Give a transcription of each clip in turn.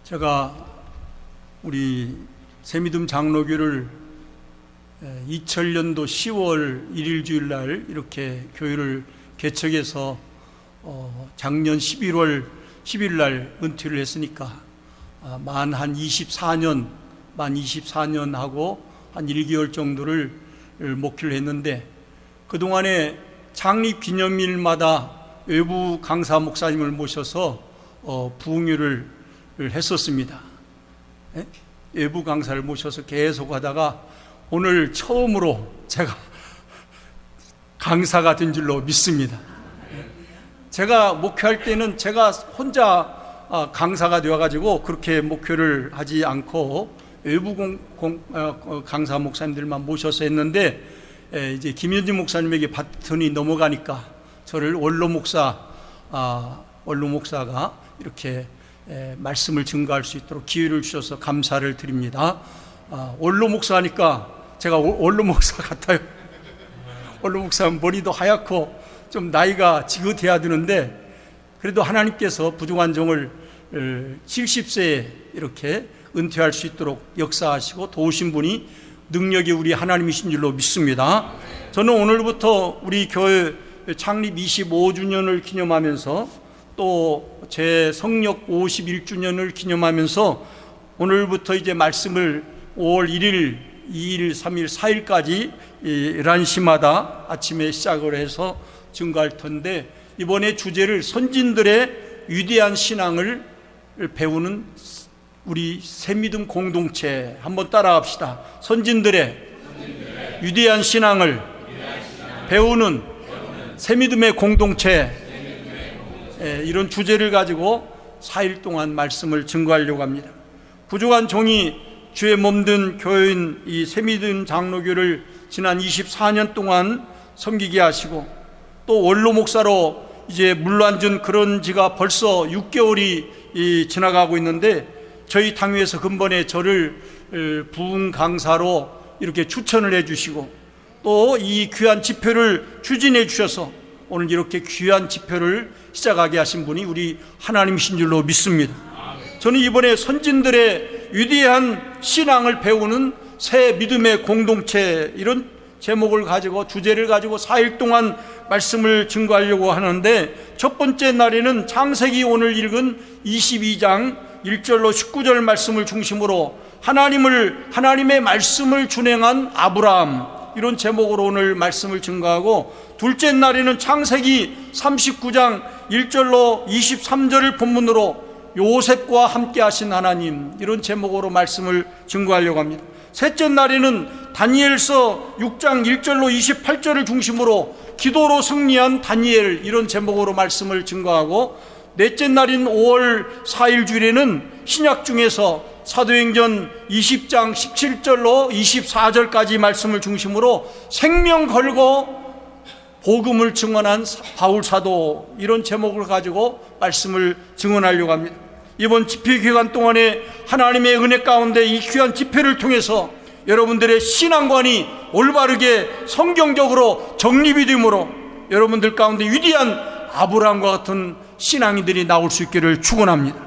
제가 우리 새미듬 장로교를 2000년도 10월 1일 주일날 이렇게 교회를 개척해서 작년 11월 10일날 은퇴를 했으니까 만 24년 하고 한 1개월 정도를 목회를 했는데, 그동안에 창립기념일마다 외부 강사 목사님을 모셔서 부흥회를 했었습니다. 외부 강사를 모셔서 계속 하다가 오늘 처음으로 제가 강사가 된 줄로 믿습니다. 제가 목회할 때는 제가 혼자 강사가 되어가지고 그렇게 목회를 하지 않고 외부 강사 목사님들만 모셔서 했는데, 이제 김현진 목사님에게 바톤이 넘어가니까 저를 원로 목사가 이렇게 말씀을 증거할 수 있도록 기회를 주셔서 감사를 드립니다. 원로 목사니까 제가 원로 목사 같아요. 원로 목사는 머리도 하얗고 좀 나이가 지긋해야 되는데, 그래도 하나님께서 부족한 종을 70세에 이렇게 은퇴할 수 있도록 역사하시고 도우신 분이 능력이 우리 하나님이신 줄로 믿습니다. 저는 오늘부터 우리 교회 창립 25주년을 기념하면서 또 제 성역 51주년을 기념하면서 오늘부터 이제 말씀을 5월 1일, 2일, 3일, 4일까지 11시마다 아침에 시작을 해서 증거할 텐데, 이번에 주제를 선진들의 위대한 신앙을 배우는 우리 새미듬 공동체, 한번 따라합시다. 선진들의 위대한 신앙을 배우는 새미듬의 공동체, 이런 주제를 가지고 4일 동안 말씀을 증거하려고 합니다. 부족한 종이 주의 몸든 교회인 이 새미듬 장로교를 지난 24년 동안 섬기게 하시고, 또 원로 목사로 이제 물러앉은 그런 지가 벌써 6개월이 지나가고 있는데, 저희 당회에서 근본에 저를 부흥 강사로 이렇게 추천을 해주시고, 또 이 귀한 집회를 추진해 주셔서 오늘 이렇게 귀한 집회를 시작하게 하신 분이 우리 하나님이신 줄로 믿습니다. 저는 이번에 선진들의 위대한 신앙을 배우는 새 믿음의 공동체, 이런 제목을 가지고 주제를 가지고 4일 동안 말씀을 증거하려고 하는데, 첫 번째 날에는 창세기 오늘 읽은 22장 1절로 19절 말씀을 중심으로 하나님의 말씀을 준행한 아브라함, 이런 제목으로 오늘 말씀을 증거하고, 둘째 날에는 창세기 39장 1절로 23절을 본문으로 요셉과 함께 하신 하나님, 이런 제목으로 말씀을 증거하려고 합니다. 셋째 날에는 다니엘서 6장 1절로 28절을 중심으로 기도로 승리한 다니엘, 이런 제목으로 말씀을 증거하고, 넷째 날인 5월 4일 주일에는 신약 중에서 사도행전 20장 17절로 24절까지 말씀을 중심으로 생명 걸고 복음을 증언한 바울 사도, 이런 제목을 가지고 말씀을 증언하려고 합니다. 이번 집회 기간 동안에 하나님의 은혜 가운데 이 귀한 집회를 통해서 여러분들의 신앙관이 올바르게 성경적으로 정립이 되므로 여러분들 가운데 위대한 아브라함과 같은 신앙인들이 나올 수 있기를 축원합니다.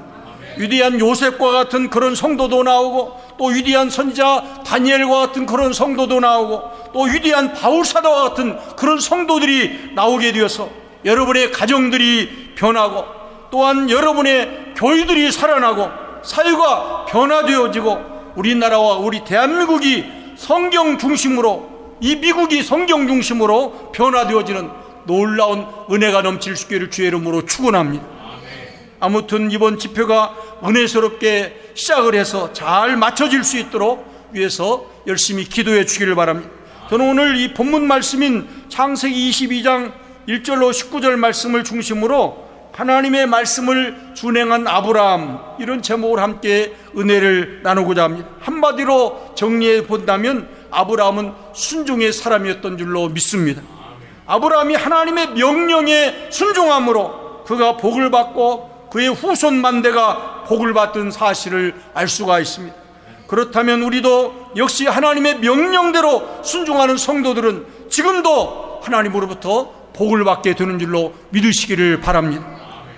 위대한 요셉과 같은 그런 성도도 나오고, 또 위대한 선지자 다니엘과 같은 그런 성도도 나오고, 또 위대한 바울 사도와 같은 그런 성도들이 나오게 되어서 여러분의 가정들이 변하고, 또한 여러분의 교회들이 살아나고 사회가 변화되어지고, 우리나라와 우리 대한민국이 성경 중심으로, 이 미국이 성경 중심으로 변화되어지는 놀라운 은혜가 넘칠 수 있기를 주의 이름으로 축원합니다. 아무튼 이번 집회가 은혜스럽게 시작을 해서 잘 맞춰질 수 있도록 위해서 열심히 기도해 주기를 바랍니다. 저는 오늘 이 본문 말씀인 창세기 22장 1절로 19절 말씀을 중심으로 하나님의 말씀을 준행한 아브라함, 이런 제목을 함께 은혜를 나누고자 합니다. 한마디로 정리해 본다면 아브라함은 순종의 사람이었던 줄로 믿습니다. 아브라함이 하나님의 명령에 순종함으로 그가 복을 받고 그의 후손 만대가 복을 받던 사실을 알 수가 있습니다. 그렇다면 우리도 역시 하나님의 명령대로 순종하는 성도들은 지금도 하나님으로부터 복을 받게 되는 줄로 믿으시기를 바랍니다.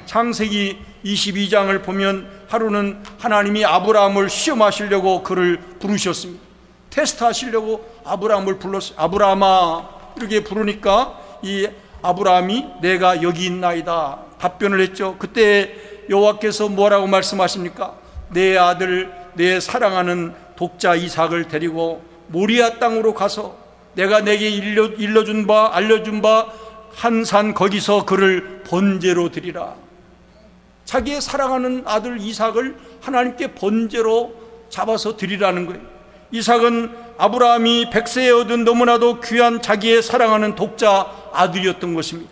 창세기 22장을 보면 하루는 하나님이 아브라함을 시험하시려고 그를 부르셨습니다. 테스트하시려고 아브라함을 불렀어요. 아브라함아, 이렇게 부르니까 이 아브라함이 내가 여기 있나이다 답변을 했죠. 그때 여호와께서 뭐라고 말씀하십니까? 내 아들, 내 사랑하는 독자 이삭을 데리고 모리아 땅으로 가서 내가 내게 알려준 바 한 산 거기서 그를 번제로 드리라. 자기의 사랑하는 아들 이삭을 하나님께 번제로 잡아서 드리라는 거예요. 이삭은 아브라함이 100세에 얻은 너무나도 귀한 자기의 사랑하는 독자 아들이었던 것입니다.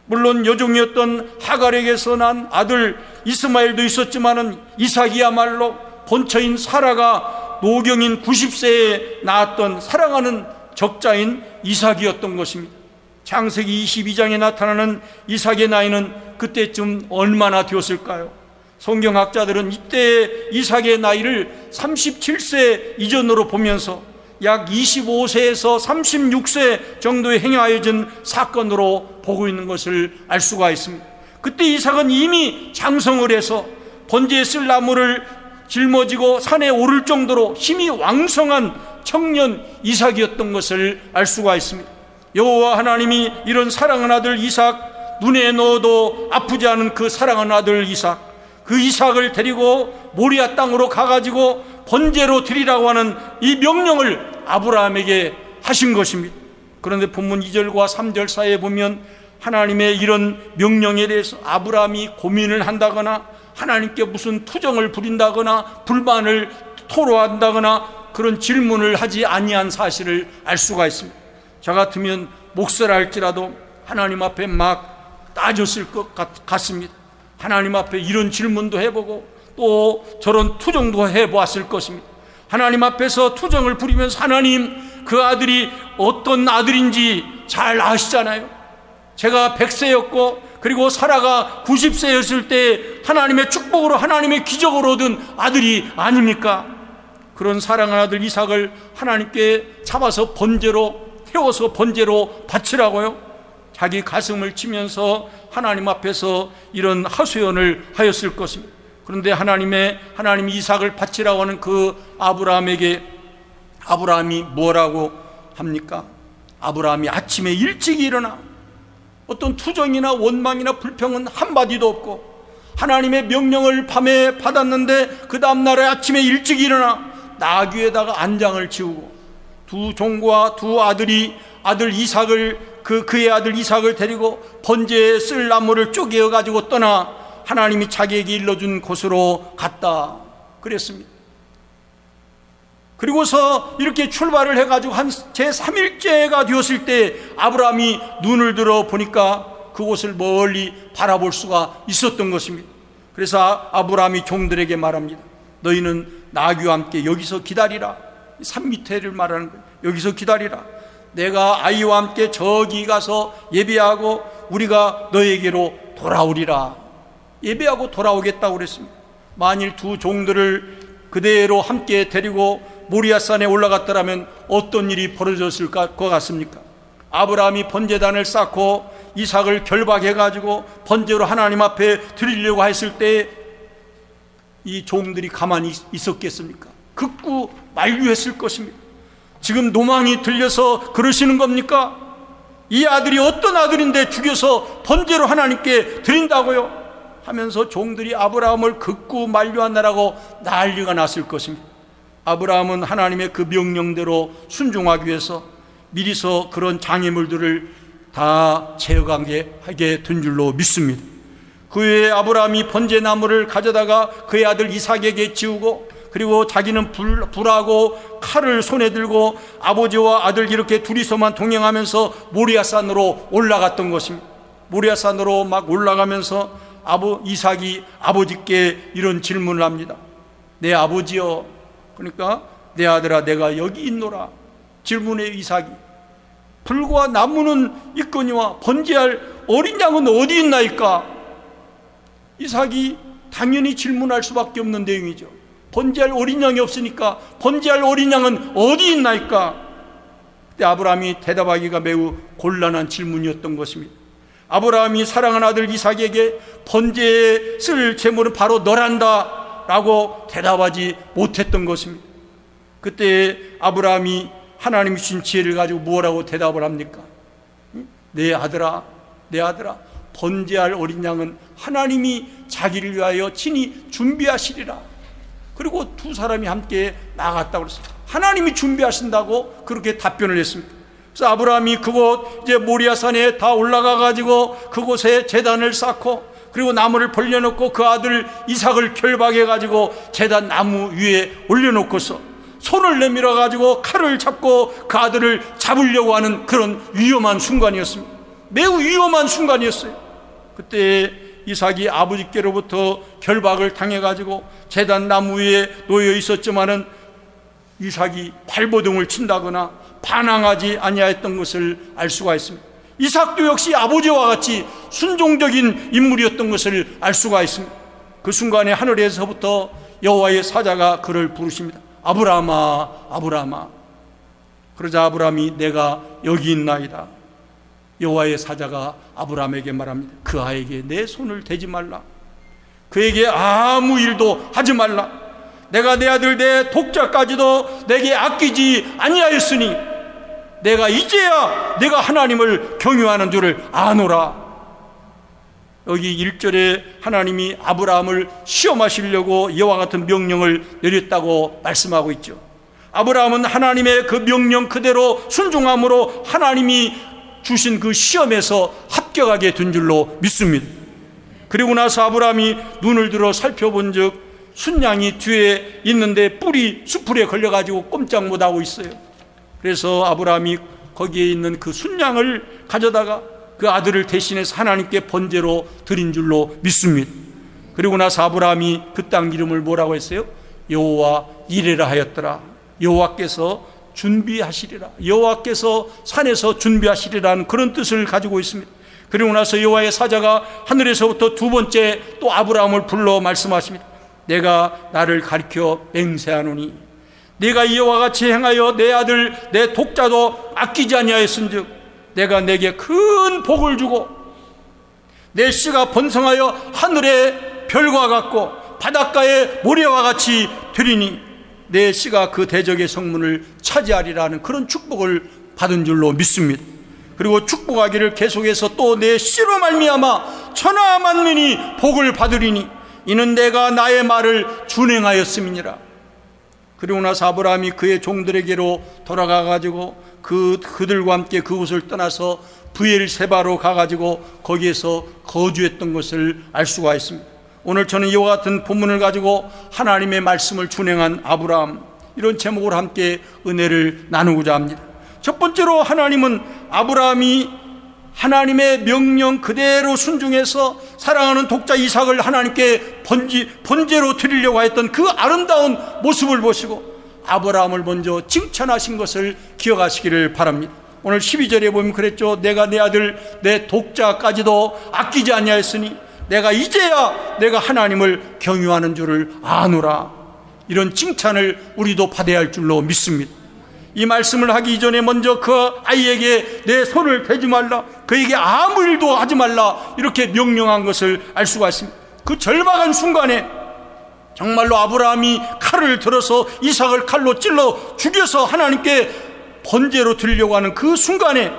물론 여종이었던 하갈에게서 난 아들 이스마엘도 있었지만은 이삭이야말로 본처인 사라가 노경인 90세에 낳았던 사랑하는 적자인 이삭이었던 것입니다. 창세기 22장에 나타나는 이삭의 나이는 그때쯤 얼마나 되었을까요? 성경학자들은 이때 이삭의 나이를 37세 이전으로 보면서 약 25세에서 36세 정도에 행하여진 사건으로 보고 있는 것을 알 수가 있습니다. 그때 이삭은 이미 장성을 해서 번제에 쓸 나무를 짊어지고 산에 오를 정도로 힘이 왕성한 청년 이삭이었던 것을 알 수가 있습니다. 여호와 하나님이 이런 사랑하는 아들 이삭, 눈에 넣어도 아프지 않은 그 사랑하는 아들 이삭, 그 이삭을 데리고 모리아 땅으로 가가지고 번제로 드리라고 하는 이 명령을 아브라함에게 하신 것입니다. 그런데 본문 2절과 3절 사이에 보면 하나님의 이런 명령에 대해서 아브라함이 고민을 한다거나 하나님께 무슨 투정을 부린다거나 불만을 토로한다거나 그런 질문을 하지 아니한 사실을 알 수가 있습니다. 저 같으면 목사라 할지라도 하나님 앞에 막 따졌을 것 같습니다. 하나님 앞에 이런 질문도 해보고 또 저런 투정도 해보았을 것입니다. 하나님 앞에서 투정을 부리면서 하나님, 그 아들이 어떤 아들인지 잘 아시잖아요. 제가 100세였고 그리고 사라가 90세였을 때 하나님의 축복으로 하나님의 기적으로 얻은 아들이 아닙니까? 그런 사랑하는 아들 이삭을 하나님께 잡아서 번제로 태워서 번제로 바치라고요? 자기 가슴을 치면서 하나님 앞에서 이런 하소연을 하였을 것입니다. 그런데 하나님이 이삭을 바치라고 하는 그 아브라함에게 아브라함이 뭐라고 합니까? 아브라함이 아침에 일찍 일어나 어떤 투정이나 원망이나 불평은 한마디도 없고 하나님의 명령을 밤에 받았는데 그 다음날에 아침에 일찍 일어나 나귀에다가 안장을 지우고 두 종과 두 아들 이삭을 그의 아들 이삭을 데리고 번제에 쓸 나무를 쪼개어 가지고 떠나 하나님이 자기에게 일러준 곳으로 갔다 그랬습니다. 그리고서 이렇게 출발을 해가지고 한 제3일째가 되었을 때 아브라함이 눈을 들어 보니까 그곳을 멀리 바라볼 수가 있었던 것입니다. 그래서 아브라함이 종들에게 말합니다. 너희는 나귀와 함께 여기서 기다리라. 산 밑에를 말하는 거예요. 여기서 기다리라. 내가 아이와 함께 저기 가서 예배하고 우리가 너에게로 돌아오리라. 예배하고 돌아오겠다고 그랬습니다. 만일 두 종들을 그대로 함께 데리고 모리아산에 올라갔더라면 어떤 일이 벌어졌을 것 같습니까? 아브라함이 번제단을 쌓고 이삭을 결박해가지고 번제로 하나님 앞에 드리려고 했을 때 이 종들이 가만히 있었겠습니까? 극구 만류했을 것입니다. 지금 노망이 들려서 그러시는 겁니까? 이 아들이 어떤 아들인데 죽여서 번제로 하나님께 드린다고요? 하면서 종들이 아브라함을 극구 만류한다라고 난리가 났을 것입니다. 아브라함은 하나님의 그 명령대로 순종하기 위해서 미리서 그런 장애물들을 다 제어하게 된 줄로 믿습니다. 그 후에 아브라함이 번제나무를 가져다가 그의 아들 이삭에게 지우고 그리고 자기는 불하고 칼을 손에 들고 아버지와 아들 이렇게 둘이서만 동행하면서 모리아산으로 올라갔던 것입니다. 모리아산으로 막 올라가면서 이삭이 아버지께 이런 질문을 합니다. 내 아버지여, 그러니까 내 아들아 내가 여기 있노라. 질문해 이삭이. 불과 나무는 있거니와 번제할 어린 양은 어디 있나이까? 이삭이 당연히 질문할 수밖에 없는 내용이죠. 번제할 어린 양이 없으니까 번제할 어린 양은 어디 있나이까? 그때 아브라함이 대답하기가 매우 곤란한 질문이었던 것입니다. 아브라함이 사랑하는 아들 이삭에게 번제에 쓸 제물은 바로 너란다 라고 대답하지 못했던 것입니다. 그때 아브라함이 하나님이 주신 지혜를 가지고 무엇라고 대답을 합니까? 내 아들아, 내 아들아, 번제할 어린 양은 하나님이 자기를 위하여 친히 준비하시리라. 그리고 두 사람이 함께 나갔다고 그랬습니다. 하나님이 준비하신다고 그렇게 답변을 했습니다. 그래서 아브라함이 그곳 이제 모리아산에 다 올라가 가지고 그곳에 제단을 쌓고, 그리고 나무를 벌려놓고 그 아들 이삭을 결박해 가지고 제단 나무 위에 올려놓고서 손을 내밀어 가지고 칼을 잡고 그 아들을 잡으려고 하는 그런 위험한 순간이었습니다. 매우 위험한 순간이었어요. 그때 이삭이 아버지께로부터 결박을 당해 가지고 제단 나무 위에 놓여 있었지만은 이삭이 발버둥을 친다거나 반항하지 아니하였던 것을 알 수가 있습니다. 이삭도 역시 아버지와 같이 순종적인 인물이었던 것을 알 수가 있습니다. 그 순간에 하늘에서부터 여호와의 사자가 그를 부르십니다. 아브라함아, 아브라함아. 그러자 아브라함이 내가 여기 있나이다. 여호와의 사자가 아브라함에게 말합니다. 그 아이에게 내 손을 대지 말라. 그에게 아무 일도 하지 말라. 내가 내 아들 내 독자까지도 내게 아끼지 아니하였으니 내가 이제야 내가 하나님을 경유하는 줄을 아노라. 여기 1절에 하나님이 아브라함을 시험하시려고 이와 같은 명령을 내렸다고 말씀하고 있죠. 아브라함은 하나님의 그 명령 그대로 순종함으로 하나님이 주신 그 시험에서 합격하게 된 줄로 믿습니다. 그리고 나서 아브라함이 눈을 들어 살펴본 즉 순양이 뒤에 있는데 뿔이 수풀에 걸려가지고 꼼짝 못하고 있어요. 그래서 아브라함이 거기에 있는 그 순양을 가져다가 그 아들을 대신해서 하나님께 번제로 드린 줄로 믿습니다. 그리고 나서 아브라함이 그 땅 이름을 뭐라고 했어요? 여호와 이레라 하였더라. 여호와께서 준비하시리라. 여호와께서 산에서 준비하시리라는 그런 뜻을 가지고 있습니다. 그리고 나서 여호와의 사자가 하늘에서부터 두 번째 또 아브라함을 불러 말씀하십니다. 내가 나를 가리켜 맹세하노니 내가 이와 같이 행하여 내 아들 내 독자도 아끼지 아니하였은즉 내가 내게 큰 복을 주고 내 씨가 번성하여 하늘의 별과 같고 바닷가의 모래와 같이 되리니 내 씨가 그 대적의 성문을 차지하리라는 그런 축복을 받은 줄로 믿습니다. 그리고 축복하기를 계속해서 또 내 씨로 말미암아 천하 만민이 복을 받으리니 이는 내가 나의 말을 준행하였음이니라. 그리고 나서 아브라함이 그의 종들에게로 돌아가 가지고 그들과 함께 그곳을 떠나서 브엘세바로 가가지고 거기에서 거주했던 것을 알 수가 있습니다. 오늘 저는 이와 같은 본문을 가지고 하나님의 말씀을 준행한 아브라함, 이런 제목으로 함께 은혜를 나누고자 합니다. 첫 번째로 하나님은 아브라함이 하나님의 명령 그대로 순종해서 사랑하는 독자 이삭을 하나님께 번제로 드리려고 했던 그 아름다운 모습을 보시고 아브라함을 먼저 칭찬하신 것을 기억하시기를 바랍니다. 오늘 12절에 보면 그랬죠. 내가 내 아들 내 독자까지도 아끼지 아니하였으니 내가 이제야 내가 하나님을 경유하는 줄을 아노라. 이런 칭찬을 우리도 받아야 할 줄로 믿습니다. 이 말씀을 하기 이전에 먼저 그 아이에게 내 손을 대지 말라, 그에게 아무 일도 하지 말라, 이렇게 명령한 것을 알 수가 있습니다. 그 절박한 순간에 정말로 아브라함이 칼을 들어서 이삭을 칼로 찔러 죽여서 하나님께 번제로 드리려고 하는 그 순간에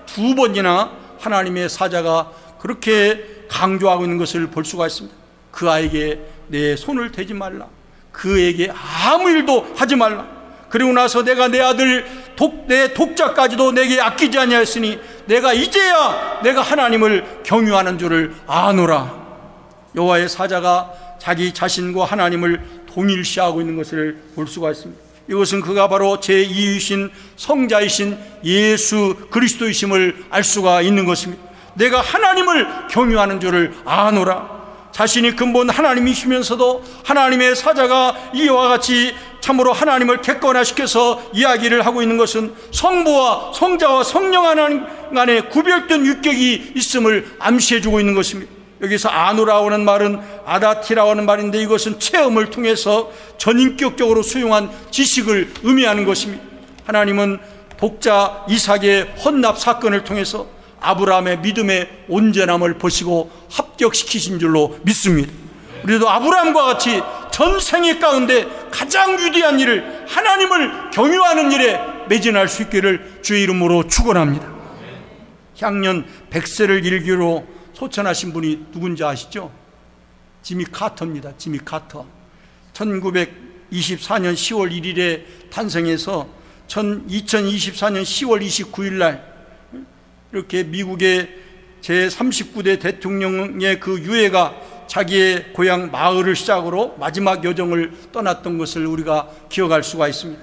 두 번이나 하나님의 사자가 그렇게 강조하고 있는 것을 볼 수가 있습니다. 그 아이에게 내 손을 대지 말라, 그에게 아무 일도 하지 말라. 그리고 나서 내가 내 아들 내 독자까지도 내게 아끼지 아니하였으니 내가 이제야 내가 하나님을 경유하는 줄을 아노라. 여호와의 사자가 자기 자신과 하나님을 동일시하고 있는 것을 볼 수가 있습니다. 이것은 그가 바로 제2위신 성자이신 예수 그리스도이심을 알 수가 있는 것입니다. 내가 하나님을 경유하는 줄을 아노라. 자신이 근본 하나님이시면서도 하나님의 사자가 이와 같이 참으로 하나님을 객관화시켜서 이야기를 하고 있는 것은 성부와 성자와 성령 하나님 간에 구별된 유격이 있음을 암시해주고 있는 것입니다. 여기서 아누라고 하는 말은 아다티라고 하는 말인데 이것은 체험을 통해서 전인격적으로 수용한 지식을 의미하는 것입니다. 하나님은 독자 이삭의 헌납 사건을 통해서 아브라함의 믿음의 온전함을 보시고 합격시키신 줄로 믿습니다. 우리도 아브라함과 같이 전생의 가운데 가장 위대한 일을, 하나님을 경유하는 일에 매진할 수 있기를 주의 이름으로 축원합니다. 향년 100세를 일기로 소천하신 분이 누군지 아시죠? 지미 카터입니다. 지미 카터. 1924년 10월 1일에 탄생해서 2024년 10월 29일 날 이렇게 미국의 제39대 대통령의 그 유해가 자기의 고향 마을을 시작으로 마지막 여정을 떠났던 것을 우리가 기억할 수가 있습니다.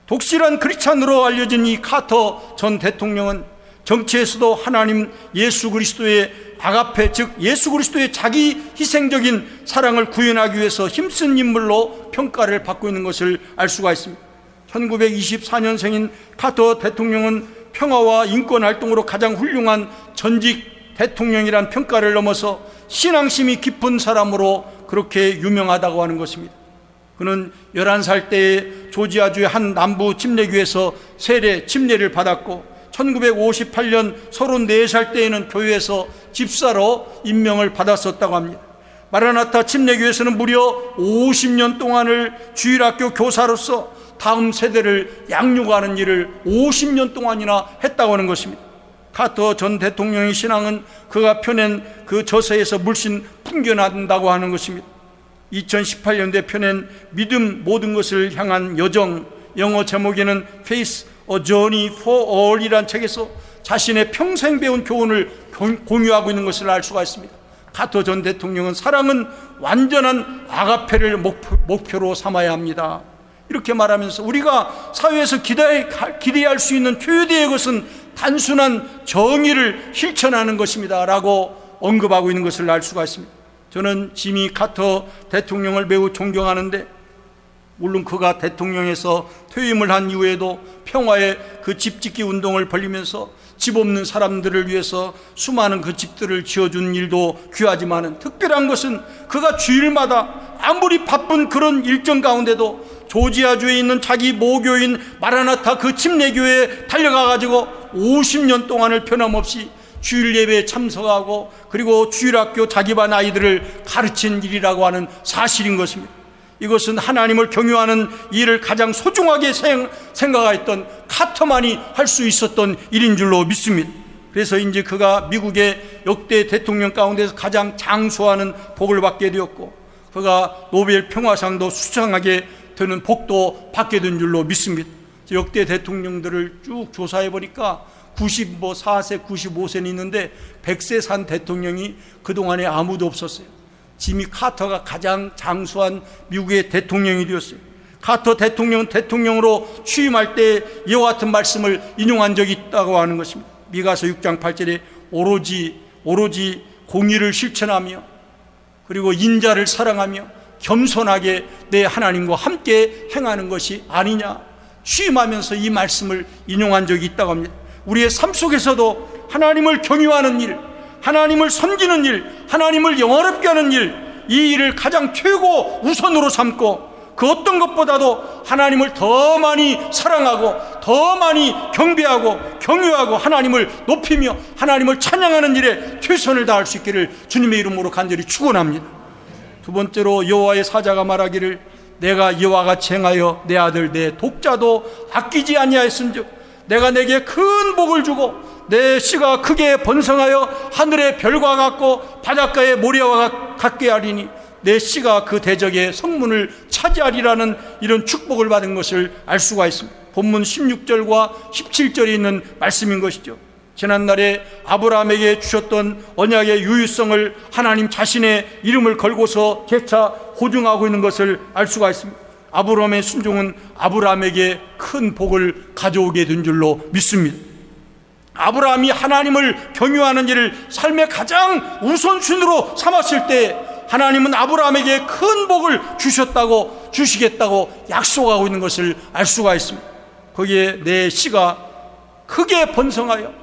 독실한 크리스찬으로 알려진 이 카터 전 대통령은 정치에서도 하나님 예수 그리스도의 아가페, 즉 예수 그리스도의 자기 희생적인 사랑을 구현하기 위해서 힘쓴 인물로 평가를 받고 있는 것을 알 수가 있습니다. 1924년생인 카터 대통령은 평화와 인권 활동으로 가장 훌륭한 전직 대통령이란 평가를 넘어서 신앙심이 깊은 사람으로 그렇게 유명하다고 하는 것입니다. 그는 11살 때에 조지아주의 한 남부 침례교에서 세례 침례를 받았고 1958년 34살 때에는 교회에서 집사로 임명을 받았었다고 합니다. 마라나타 침례교에서는 무려 50년 동안을 주일학교 교사로서 다음 세대를 양육하는 일을 50년 동안이나 했다고 하는 것입니다. 카터 전 대통령의 신앙은 그가 펴낸 그 저서에서 물씬 풍겨난다고 하는 것입니다. 2018년도에 펴낸 믿음 모든 것을 향한 여정, 영어 제목에는 Faith, A Journey for All 이란 책에서 자신의 평생 배운 교훈을 공유하고 있는 것을 알 수가 있습니다. 카터 전 대통령은 사랑은 완전한 아가페를 목표로 삼아야 합니다, 이렇게 말하면서 우리가 사회에서 기대할 수 있는 최대의 것은 단순한 정의를 실천하는 것입니다 라고 언급하고 있는 것을 알 수가 있습니다. 저는 지미 카터 대통령을 매우 존경하는데, 물론 그가 대통령에서 퇴임을 한 이후에도 평화의 그 집짓기 운동을 벌리면서 집 없는 사람들을 위해서 수많은 그 집들을 지어준 일도 귀하지만, 특별한 것은 그가 주일마다 아무리 바쁜 그런 일정 가운데도 조지아주에 있는 자기 모교인 마라나타 그 침례교회에 달려가가지고 50년 동안을 변함없이 주일 예배에 참석하고 그리고 주일학교 자기 반 아이들을 가르친 일이라고 하는 사실인 것입니다. 이것은 하나님을 경유하는 일을 가장 소중하게 생각했던 카터만이 할 수 있었던 일인 줄로 믿습니다. 그래서 이제 그가 미국의 역대 대통령 가운데서 가장 장수하는 복을 받게 되었고, 그가 노벨 평화상도 수상하게 되는 복도 받게 된 줄로 믿습니다. 역대 대통령들을 쭉 조사해 보니까 94세, 95세는 있는데 100세 산 대통령이 그동안에 아무도 없었어요. 지미 카터가 가장 장수한 미국의 대통령이 되었어요. 카터 대통령은 대통령으로 취임할 때 이와 같은 말씀을 인용한 적이 있다고 하는 것입니다. 미가서 6장 8절에 오로지 공의를 실천하며 그리고 인자를 사랑하며 겸손하게 내 하나님과 함께 행하는 것이 아니냐, 취임하면서 이 말씀을 인용한 적이 있다고 합니다. 우리의 삶 속에서도 하나님을 경유하는 일, 하나님을 섬기는 일, 하나님을 영화롭게 하는 일, 이 일을 가장 최고 우선으로 삼고 그 어떤 것보다도 하나님을 더 많이 사랑하고 더 많이 경배하고 경유하고 하나님을 높이며 하나님을 찬양하는 일에 최선을 다할 수 있기를 주님의 이름으로 간절히 축원합니다. 두 번째로 여호와의 사자가 말하기를 내가 이와 같이 행하여 내 아들 내 독자도 아끼지 아니하였은즉 내가 내게 큰 복을 주고 내 씨가 크게 번성하여 하늘의 별과 같고 바닷가의 모래와 같게 하리니 내 씨가 그 대적의 성문을 차지하리라는 이런 축복을 받은 것을 알 수가 있습니다. 본문 16절과 17절에 있는 말씀인 것이죠. 지난날에 아브라함에게 주셨던 언약의 유효성을 하나님 자신의 이름을 걸고서 재차 보증하고 있는 것을 알 수가 있습니다. 아브라함의 순종은 아브라함에게 큰 복을 가져오게 된 줄로 믿습니다. 아브라함이 하나님을 경유하는 일을 삶의 가장 우선순위로 삼았을 때 하나님은 아브라함에게 큰 복을 주시겠다고 약속하고 있는 것을 알 수가 있습니다. 거기에 내 씨가 크게 번성하여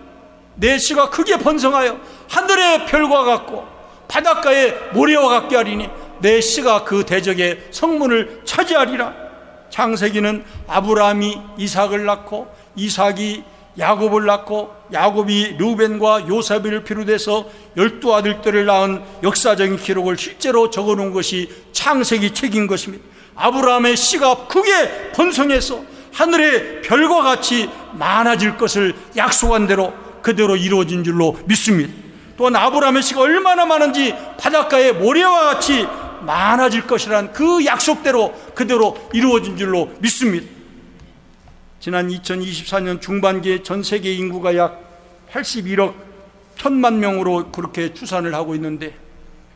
하늘의 별과 같고 바닷가의 모래와 같게 하리니 내 씨가 그 대적의 성문을 차지하리라. 창세기는 아브라함이 이삭을 낳고 이삭이 야곱을 낳고 야곱이 르우벤과 요셉을 비롯해서 12아들들을 낳은 역사적인 기록을 실제로 적어놓은 것이 창세기 책인 것입니다. 아브라함의 씨가 크게 번성해서 하늘의 별과 같이 많아질 것을 약속한 대로 그대로 이루어진 줄로 믿습니다. 또한 아브라함의 씨가 얼마나 많은지 바닷가의 모래와 같이 많아질 것이란 그 약속대로 그대로 이루어진 줄로 믿습니다. 지난 2024년 중반기에 전 세계 인구가 약 81억 1천만 명으로 그렇게 추산을 하고 있는데,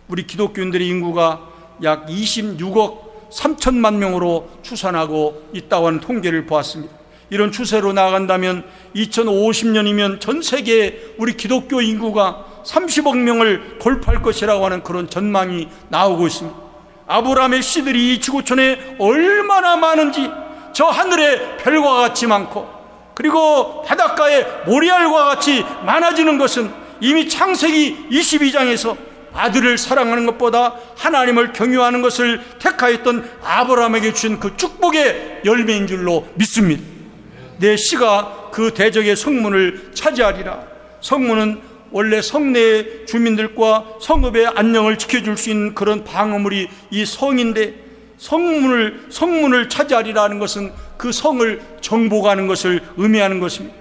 우리 기독교인들의 인구가 약 26억 3천만 명으로 추산하고 있다고 하는 통계를 보았습니다. 이런 추세로 나아간다면 2050년이면 전 세계에 우리 기독교 인구가 30억 명을 돌파할 것이라고 하는 그런 전망이 나오고 있습니다. 아브라함의 씨들이 이 지구촌에 얼마나 많은지, 저 하늘의 별과 같이 많고 그리고 바닷가의 모래알과 같이 많아지는 것은 이미 창세기 22장에서 아들을 사랑하는 것보다 하나님을 경유하는 것을 택하였던 아브라함에게 주신 그 축복의 열매인 줄로 믿습니다. 내 씨가 그 대적의 성문을 차지하리라. 성문은 원래 성내의 주민들과 성읍의 안녕을 지켜줄 수 있는 그런 방어물이 이 성인데, 성문을 차지하리라는 것은 그 성을 정복하는 것을 의미하는 것입니다.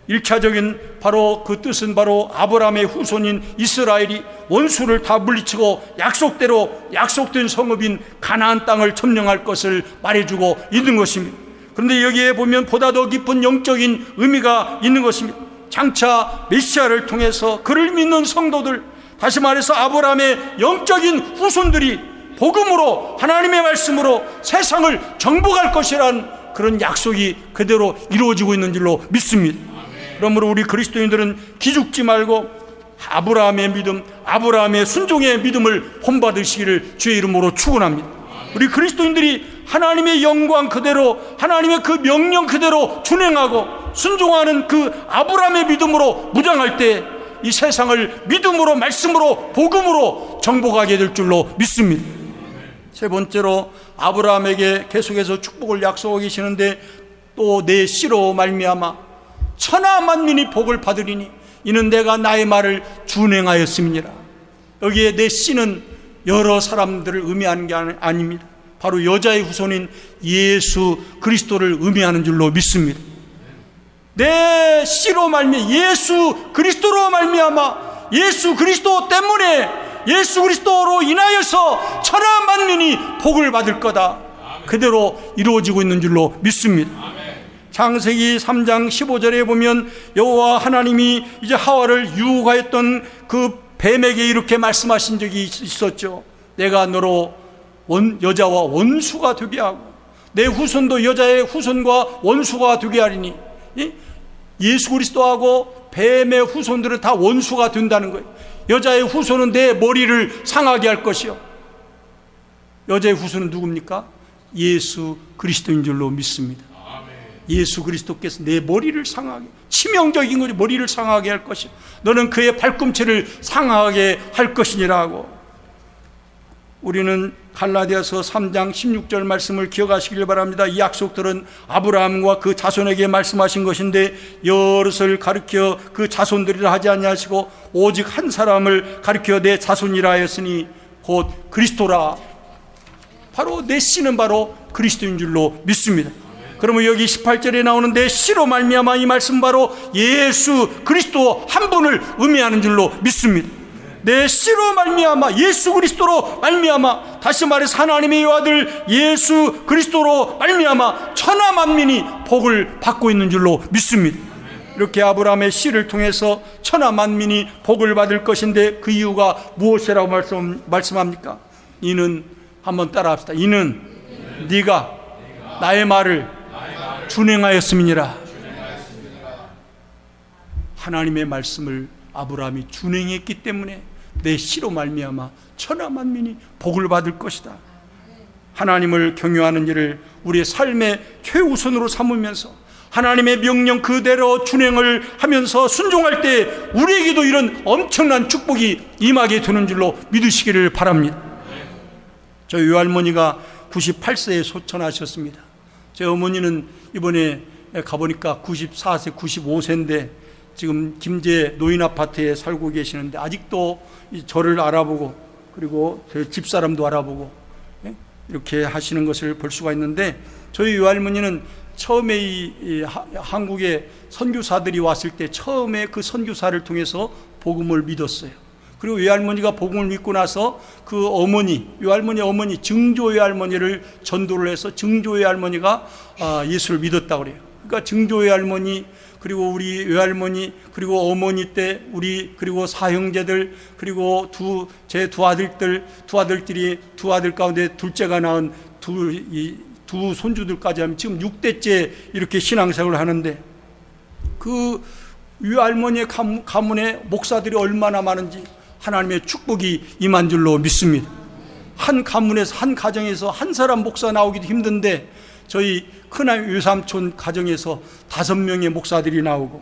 1차적인 바로 그 뜻은 바로 아브라함의 후손인 이스라엘이 원수를 다 물리치고 약속대로 약속된 성읍인 가나안 땅을 점령할 것을 말해주고 있는 것입니다. 그런데 여기에 보면 보다 더 깊은 영적인 의미가 있는 것입니다. 장차 메시아를 통해서 그를 믿는 성도들, 다시 말해서 아브라함의 영적인 후손들이 복음으로, 하나님의 말씀으로 세상을 정복할 것이라는 그런 약속이 그대로 이루어지고 있는 줄로 믿습니다. 그러므로 우리 그리스도인들은 기죽지 말고 아브라함의 믿음, 아브라함의 순종의 믿음을 본받으시기를 주의 이름으로 축원합니다. 우리 그리스도인들이 하나님의 영광 그대로, 하나님의 그 명령 그대로 준행하고 순종하는 그 아브라함의 믿음으로 무장할 때 이 세상을 믿음으로, 말씀으로, 복음으로 정복하게 될 줄로 믿습니다. 세 번째로 아브라함에게 계속해서 축복을 약속하고 계시는데, 또 내 씨로 말미암아 천하 만민이 복을 받으리니 이는 내가 나의 말을 준행하였음이니라. 여기에 내 씨는 여러 사람들을 의미하는 게 아닙니다. 바로 여자의 후손인 예수 그리스도를 의미하는 줄로 믿습니다. 내 씨로 말미암아, 예수 그리스도로 말미암아, 예수 그리스도 때문에, 예수 그리스도로 인하여서 천하 만민이 복을 받을 거다. 그대로 이루어지고 있는 줄로 믿습니다. 창세기 3장 15절에 보면 여호와 하나님이 이제 하와를 유혹하였던 그 뱀에게 이렇게 말씀하신 적이 있었죠. 내가 너로 여자와 원수가 되게 하고 내 후손도 여자의 후손과 원수가 되게 하리니, 예수 그리스도하고 뱀의 후손들은 다 원수가 된다는 거예요. 여자의 후손은 내 머리를 상하게 할 것이요, 여자의 후손은 누굽니까? 예수 그리스도인 줄로 믿습니다. 예수 그리스도께서 내 머리를 상하게, 치명적인 거지, 머리를 상하게 할 것이요, 너는 그의 발꿈치를 상하게 할 것이니라고. 우리는 갈라디아서 3장 16절 말씀을 기억하시길 바랍니다. 이 약속들은 아브라함과 그 자손에게 말씀하신 것인데 여럿을 가리켜 그 자손들이라 하지 아니하시고 오직 한 사람을 가리켜 내 자손이라 하였으니 곧 그리스도라. 바로 내 씨는 바로 그리스도인 줄로 믿습니다. 그러면 여기 18절에 나오는 내 씨로 말미암아, 이 말씀 바로 예수 그리스도 한 분을 의미하는 줄로 믿습니다. 내 씨로 말미암아, 예수 그리스도로 말미암아, 다시 말해서 하나님의 아들 예수 그리스도로 말미암아 천하 만민이 복을 받고 있는 줄로 믿습니다. 이렇게 아브라함의 씨를 통해서 천하 만민이 복을 받을 것인데 그 이유가 무엇이라고 말씀합니까? 이는, 한번 따라합시다. 이는 네가 나의 말을 준행하였음이니라. 하나님의 말씀을 아브라함이 준행했기 때문에 내 씨로 말미암아 천하 만민이 복을 받을 것이다. 하나님을 경유하는 일을 우리의 삶의 최우선으로 삼으면서 하나님의 명령 그대로 준행을 하면서 순종할 때 우리에게도 이런 엄청난 축복이 임하게 되는 줄로 믿으시기를 바랍니다. 저희 외할머니가 98세에 소천하셨습니다. 제 어머니는 이번에 가보니까 94세, 95세인데 지금 김제 노인 아파트에 살고 계시는데 아직도 저를 알아보고 그리고 제 집사람도 알아보고 이렇게 하시는 것을 볼 수가 있는데, 저희 외할머니는 처음에 이 한국에 선교사들이 왔을 때 처음에 그 선교사를 통해서 복음을 믿었어요. 그리고 외할머니가 복음을 믿고 나서 그 어머니, 외할머니 어머니, 증조 외할머니를 전도를 해서 증조 외할머니가 예수를 믿었다고 그래요. 그러니까 증조 외할머니, 그리고 우리 외할머니, 그리고 어머니 때 우리, 그리고 사형제들, 그리고 제 두 아들들이 두 아들 가운데 둘째가 낳은 두 손주들까지 하면 지금 6대째 이렇게 신앙생활을 하는데, 그 외할머니의 가문에 목사들이 얼마나 많은지 하나님의 축복이 임한 줄로 믿습니다. 한 가문에서, 한 가정에서 한 사람 목사 나오기도 힘든데 저희 큰아이 외삼촌 가정에서 5명의 목사들이 나오고,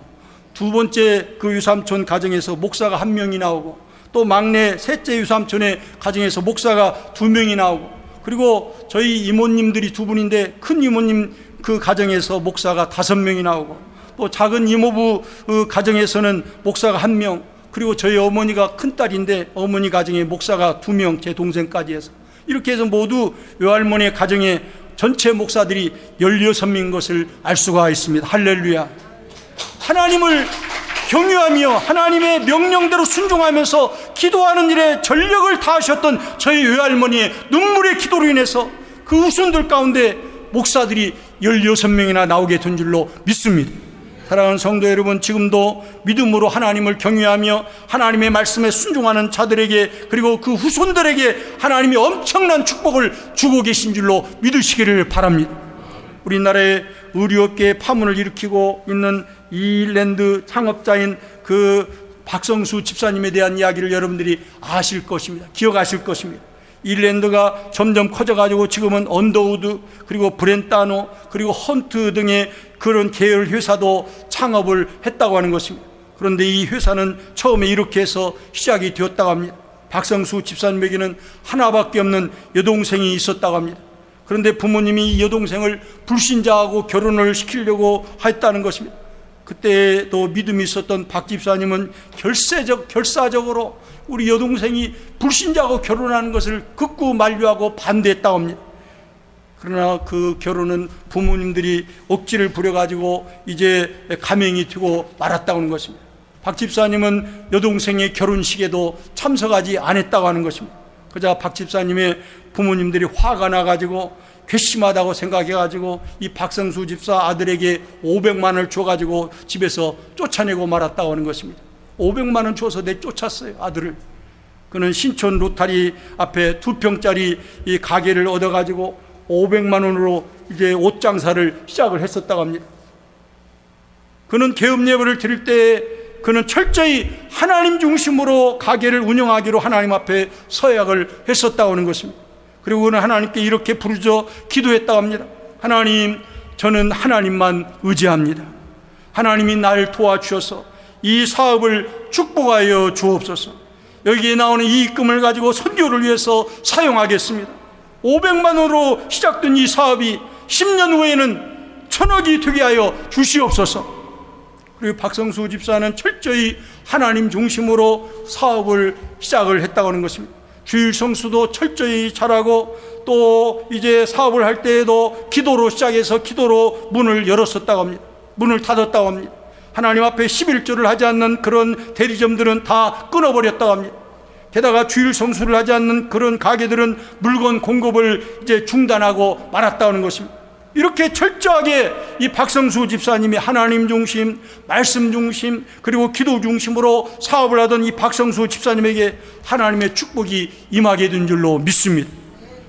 두 번째 그 외삼촌 가정에서 목사가 1명이 나오고, 또 막내 셋째 외삼촌의 가정에서 목사가 2명이 나오고, 그리고 저희 이모님들이 2분인데 큰 이모님 그 가정에서 목사가 5명이 나오고, 또 작은 이모부 그 가정에서는 목사가 1명, 그리고 저희 어머니가 큰딸인데 어머니 가정에 목사가 2명, 제 동생까지 해서 이렇게 해서 모두 외할머니의 가정에 전체 목사들이 16명인 것을 알 수가 있습니다. 할렐루야. 하나님을 경유하며 하나님의 명령대로 순종하면서 기도하는 일에 전력을 다하셨던 저희 외할머니의 눈물의 기도로 인해서 그 후손들 가운데 목사들이 16명이나 나오게 된 줄로 믿습니다. 사랑하는 성도 여러분, 지금도 믿음으로 하나님을 경외하며 하나님의 말씀에 순종하는 자들에게, 그리고 그 후손들에게 하나님이 엄청난 축복을 주고 계신 줄로 믿으시기를 바랍니다. 우리나라의 의료업계에 파문을 일으키고 있는 이일랜드 창업자인 그 박성수 집사님에 대한 이야기를 여러분들이 아실 것입니다. 기억하실 것입니다. 이일랜드가 점점 커져가지고 지금은 언더우드, 그리고 브렌타노, 그리고 헌트 등의 그런 계열 회사도 창업을 했다고 하는 것입니다. 그런데 이 회사는 처음에 이렇게 해서 시작이 되었다고 합니다. 박성수 집사님에게는 하나밖에 없는 여동생이 있었다고 합니다. 그런데 부모님이 이 여동생을 불신자하고 결혼을 시키려고 했다는 것입니다. 그때도 믿음이 있었던 박 집사님은 결사적으로 우리 여동생이 불신자하고 결혼하는 것을 극구 만류하고 반대했다고 합니다. 그러나 그 결혼은 부모님들이 억지를 부려가지고 이제 감행이 되고 말았다고 하는 것입니다. 박 집사님은 여동생의 결혼식에도 참석하지 않았다고 하는 것입니다. 그자 박 집사님의 부모님들이 화가 나가지고 괘씸하다고 생각해가지고 이 박성수 집사 아들에게 500만 원을 줘가지고 집에서 쫓아내고 말았다고 하는 것입니다. 500만 원 줘서 내쫓았어요, 아들을. 그는 신촌 로타리 앞에 2평짜리 이 가게를 얻어가지고 500만 원으로 이제 옷 장사를 시작을 했었다고 합니다. 그는 개업 예배를 드릴 때 그는 철저히 하나님 중심으로 가게를 운영하기로 하나님 앞에 서약을 했었다고 하는 것입니다. 그리고 그는 하나님께 이렇게 부르짖어 기도했다고 합니다. 하나님, 저는 하나님만 의지합니다. 하나님이 나를 도와주셔서 이 사업을 축복하여 주옵소서. 여기에 나오는 이 입금을 가지고 선교를 위해서 사용하겠습니다. 500만 원으로 시작된 이 사업이 10년 후에는 1000억이 되게 하여 주시옵소서. 그리고 박성수 집사는 철저히 하나님 중심으로 사업을 시작을 했다고 하는 것입니다. 주일 성수도 철저히 잘하고, 또 이제 사업을 할 때에도 기도로 시작해서 기도로 문을 열었었다고 합니다. 문을 닫았다고 합니다. 하나님 앞에 11조를 하지 않는 그런 대리점들은 다 끊어버렸다고 합니다. 게다가 주일 성수를 하지 않는 그런 가게들은 물건 공급을 이제 중단하고 말았다고 하는 것입니다. 이렇게 철저하게 이 박성수 집사님이 하나님 중심, 말씀 중심, 그리고 기도 중심으로 사업을 하던 이 박성수 집사님에게 하나님의 축복이 임하게 된 줄로 믿습니다.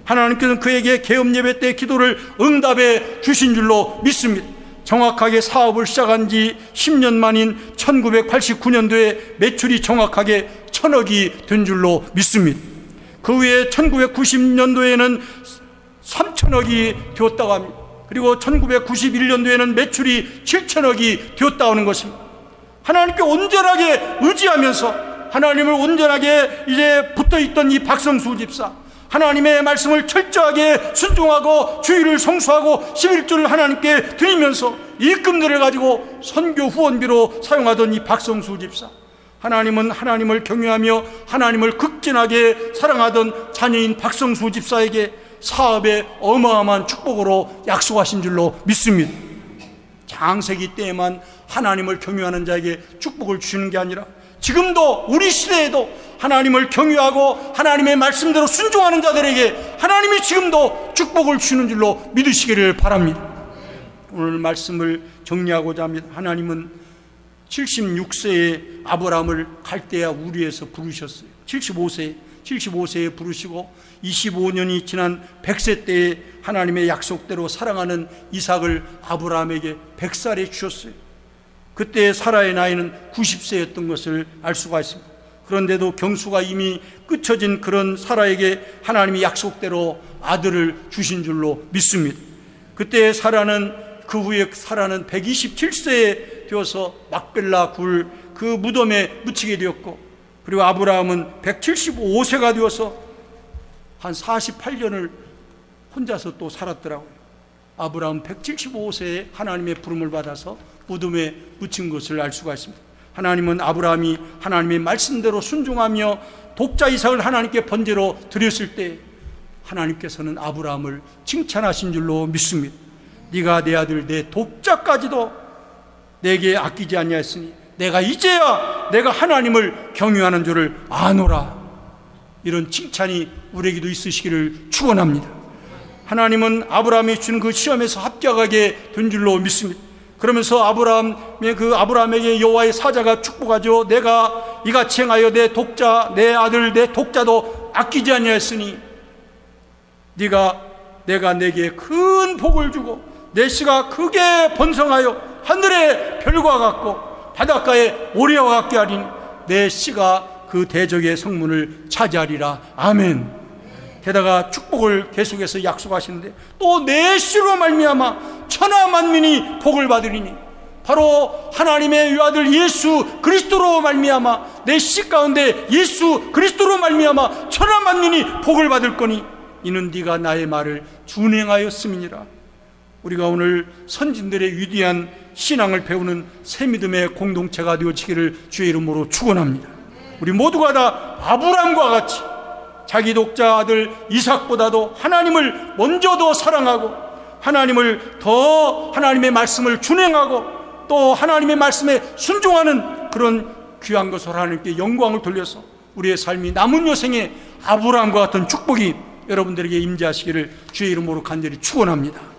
하나님께서는 그에게 개업 예배 때 기도를 응답해 주신 줄로 믿습니다. 정확하게 사업을 시작한 지 10년 만인 1989년도에 매출이 정확하게 1000억이 된 줄로 믿습니다. 그 후에 1990년도에는 3000억이 되었다고 합니다. 그리고 1991년도에는 매출이 7000억이 되었다고 하는 것입니다. 하나님께 온전하게 의지하면서 하나님을 온전하게 이제 붙어있던 이 박성수 집사, 하나님의 말씀을 철저하게 순종하고 주의를 성수하고 11조를 하나님께 드리면서 입금들을 가지고 선교 후원비로 사용하던 이 박성수 집사, 하나님은 하나님을 경외하며 하나님을 극진하게 사랑하던 자녀인 박성수 집사에게 사업의 어마어마한 축복으로 약속하신 줄로 믿습니다. 창세기 때에만 하나님을 경외하는 자에게 축복을 주시는 게 아니라 지금도 우리 시대에도 하나님을 경외하고 하나님의 말씀대로 순종하는 자들에게 하나님이 지금도 축복을 주시는 줄로 믿으시기를 바랍니다. 오늘 말씀을 정리하고자 합니다. 하나님은 76세에 아브라함을 갈대아 우리에서 부르셨어요. 75세에 부르시고 25년이 지난 100세 때에 하나님의 약속대로 사랑하는 이삭을 아브라함에게 100살에 주셨어요. 그때 사라의 나이는 90세였던 것을 알 수가 있습니다. 그런데도 경수가 이미 끝쳐진 그런 사라에게 하나님이 약속대로 아들을 주신 줄로 믿습니다. 그때 그 후에 사라는 127세에 되어서 막벨라 굴 그 무덤에 묻히게 되었고, 그리고 아브라함은 175세가 되어서 한 48년을 혼자서 또 살았더라고요. 아브라함 175세에 하나님의 부름을 받아서 무덤에 묻힌 것을 알 수가 있습니다. 하나님은 아브라함이 하나님의 말씀대로 순종하며 독자 이삭을 하나님께 번제로 드렸을 때 하나님께서는 아브라함을 칭찬하신 줄로 믿습니다. 네가 내 아들 내 독자까지도 내게 아끼지 아니하였으니 내가 이제야 내가 하나님을 경외하는 줄을 아노라. 이런 칭찬이 우리에게도 있으시기를 축원합니다. 하나님은 아브라함이 준 그 시험에서 합격하게 된 줄로 믿습니다. 그러면서 아브라함에게 여호와의 사자가 축복하죠. 내가 이같이 행하여 내 독자 내 아들 내 독자도 아끼지 아니하였으니 내가 내게 큰 복을 주고 내 씨가 크게 번성하여 하늘의 별과 같고 바닷가의 오리와 같게 하리니 내 씨가 그 대적의 성문을 차지하리라. 아멘. 게다가 축복을 계속해서 약속하시는데 또 내 씨로 말미암아 천하 만민이 복을 받으리니 바로 하나님의 유아들 예수 그리스도로 말미암아 내 씨 가운데 예수 그리스도로 말미암아 천하 만민이 복을 받을 거니 이는 네가 나의 말을 준행하였음이니라. 우리가 오늘 선진들의 위대한 신앙을 배우는 새믿음의 공동체가 되어지기를 주의 이름으로 축원합니다. 우리 모두가 다 아브라함과 같이 자기 독자 아들 이삭보다도 하나님을 먼저 더 사랑하고 하나님의 말씀을 준행하고 또 하나님의 말씀에 순종하는 그런 귀한 것을 하나님께 영광을 돌려서 우리의 삶이 남은 여생에 아브라함과 같은 축복이 여러분들에게 임재하시기를 주의 이름으로 간절히 축원합니다.